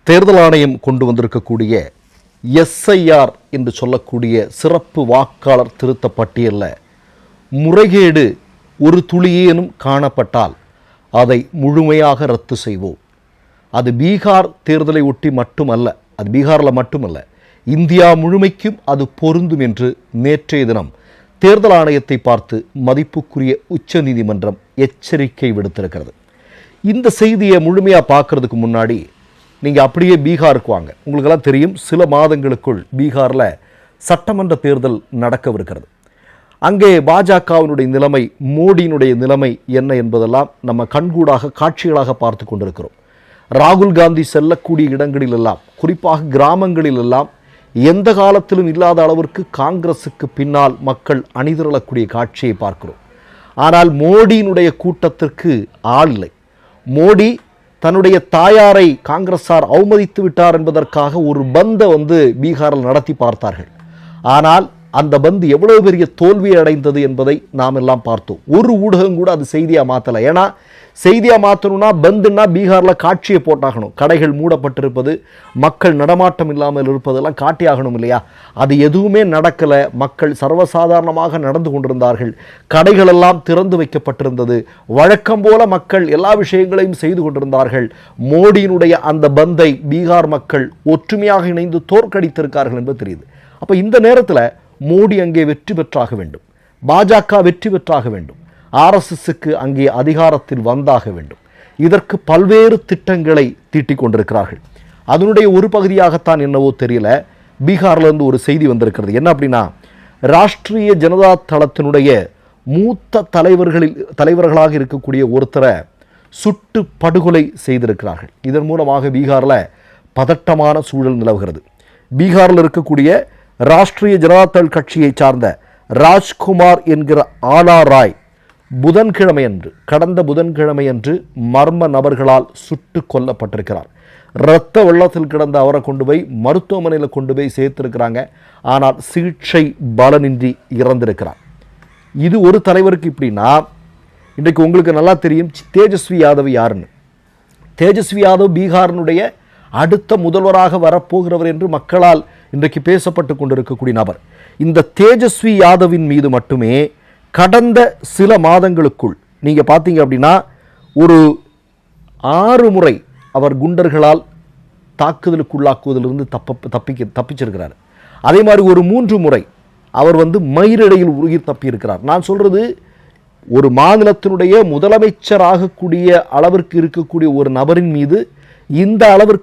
தேர்தல் ஆணையம் கொண்டு வந்திருக்கக்கூடிய எஸ்ஐஆர் என்று சொல்லக்கூடிய சிறப்பு வாக்காளர் திருத்த பட்டியலில் முறைகேடு ஒரு துளியேனும் காணப்பட்டால் அதை முழுமையாக ரத்து செய்வோம். அது பீகார் தேர்தலை ஒட்டி மட்டுமல்ல, அது பீகாரில் மட்டுமல்ல, இந்தியா முழுமைக்கும் அது பொருந்தும் என்று நேற்றைய தினம் தேர்தல் ஆணையத்தை பார்த்து மதிப்புக்குரிய உச்சநீதிமன்றம் எச்சரிக்கை விடுத்திருக்கிறது. இந்த செய்தியை முழுமையாக பார்க்கறதுக்கு முன்னாடி நீங்கள் அப்படியே பீகாருக்கு வாங்க. உங்களுக்கெல்லாம் தெரியும், சில மாதங்களுக்குள் பீகாரில் சட்டமன்ற தேர்தல் நடக்கவிருக்கிறது. அங்கே பாஜகவினுடைய நிலைமை, மோடியினுடைய நிலைமை என்ன என்பதெல்லாம் நம்ம கண்கூடாக காட்சிகளாக பார்த்து கொண்டிருக்கிறோம். ராகுல் காந்தி செல்லக்கூடிய இடங்களிலெல்லாம், குறிப்பாக கிராமங்களிலெல்லாம் எந்த காலத்திலும் இல்லாத அளவிற்கு காங்கிரஸுக்கு பின்னால் மக்கள் அணிதிரளக்கூடிய காட்சியை பார்க்கிறோம். ஆனால் மோடியினுடைய கூட்டத்திற்கு ஆள் இல்லை. மோடி தன்னுடைய தாயாரை காங்கிரஸார் அவமதித்து விட்டார் என்பதற்காக ஒரு பந்தை பீகாரில் நடத்தி பார்த்தார்கள். ஆனால் அந்த பந்து எவ்வளவு பெரிய தோல்வியை அடைந்தது என்பதை நாம் எல்லாம் பார்த்தோம். ஒரு ஊடகம் கூட அது செய்தியாக மாற்றலை. ஏன்னா செய்தியாக மாற்றணும்னா பந்துன்னா பீகாரில் காட்சியை போட்டாகணும். கடைகள் மூடப்பட்டிருப்பது, மக்கள் நடமாட்டம் இல்லாமல் இருப்பதெல்லாம் காட்டியாகணும் இல்லையா? அது எதுவுமே நடக்கலை. மக்கள் சர்வசாதாரணமாக நடந்து கொண்டிருந்தார்கள். கடைகளெல்லாம் திறந்து வைக்கப்பட்டிருந்தது. வழக்கம் போல மக்கள் எல்லா விஷயங்களையும் செய்து கொண்டிருந்தார்கள். மோடியினுடைய அந்த பந்தை பீகார் மக்கள் ஒற்றுமையாக இணைந்து தோற்கடித்திருக்கார்கள் என்பது தெரியுது. அப்போ இந்த நேரத்தில் மோடி அங்கே வெற்றி பெற்றாக வேண்டும், பாஜக வெற்றி பெற்றாக வேண்டும், ஆர்எஸ்எஸ்க்கு அங்கே அதிகாரத்தில் வந்தாக வேண்டும். இதற்கு பல்வேறு திட்டங்களை தீட்டிக் கொண்டிருக்கிறார்கள். அதனுடைய ஒரு பகுதியாகத்தான் என்னவோ தெரியல, பீகார்லேருந்து ஒரு செய்தி வந்திருக்கிறது. என்ன அப்படின்னா, ராஷ்டிரிய ஜனதா தளத்தினுடைய மூத்த தலைவர்களாக இருக்கக்கூடிய ஒருத்தரை சுட்டு படுகொலை செய்திருக்கிறார்கள். இதன் மூலமாக பீகாரில் பதட்டமான சூழல் நிலவுகிறது. பீகாரில் இருக்கக்கூடிய ராஷ்டிரிய ஜனதா தள் கட்சியை சார்ந்த ராஜ்குமார் என்கிற ஆலா ராய் கடந்த புதன்கிழமை அன்று மர்ம நபர்களால் சுட்டு கொல்லப்பட்டிருக்கிறார். இரத்த வெள்ளத்தில் கிடந்த அவரை கொண்டு போய் மருத்துவமனையில் கொண்டு போய் சேர்த்திருக்கிறாங்க. ஆனால் சிகிச்சை பலனின்றி இறந்திருக்கிறார். இது ஒரு தலைவருக்கு இப்படின்னா, இன்றைக்கு உங்களுக்கு நல்லா தெரியும் தேஜஸ்வி யாதவ் யாருன்னு. தேஜஸ்வி யாதவ் பீகாரினுடைய அடுத்த முதல்வராக வரப்போகிறவர் என்று மக்களால் இன்றைக்கு பேசப்பட்டு கொண்டிருக்கக்கூடிய நபர். இந்த தேஜஸ்வி யாதவின் மீது மட்டுமே கடந்த சில மாதங்களுக்குள் நீங்கள் பார்த்தீங்க அப்படின்னா ஒரு 6 முறை அவர் குண்டர்களால் தாக்குதலுக்குள்ளாக்குவதிலிருந்து தப்பிச்சிருக்கிறார். அதே மாதிரி ஒரு 3 முறை அவர் மயிரிழையில் உயிர் தப்பியிருக்கிறார். நான் சொல்கிறது, ஒரு மாநிலத்தினுடைய முதலமைச்சராகக்கூடிய அளவிற்கு இருக்கக்கூடிய ஒரு நபரின் மீது இந்த அளவிற்கு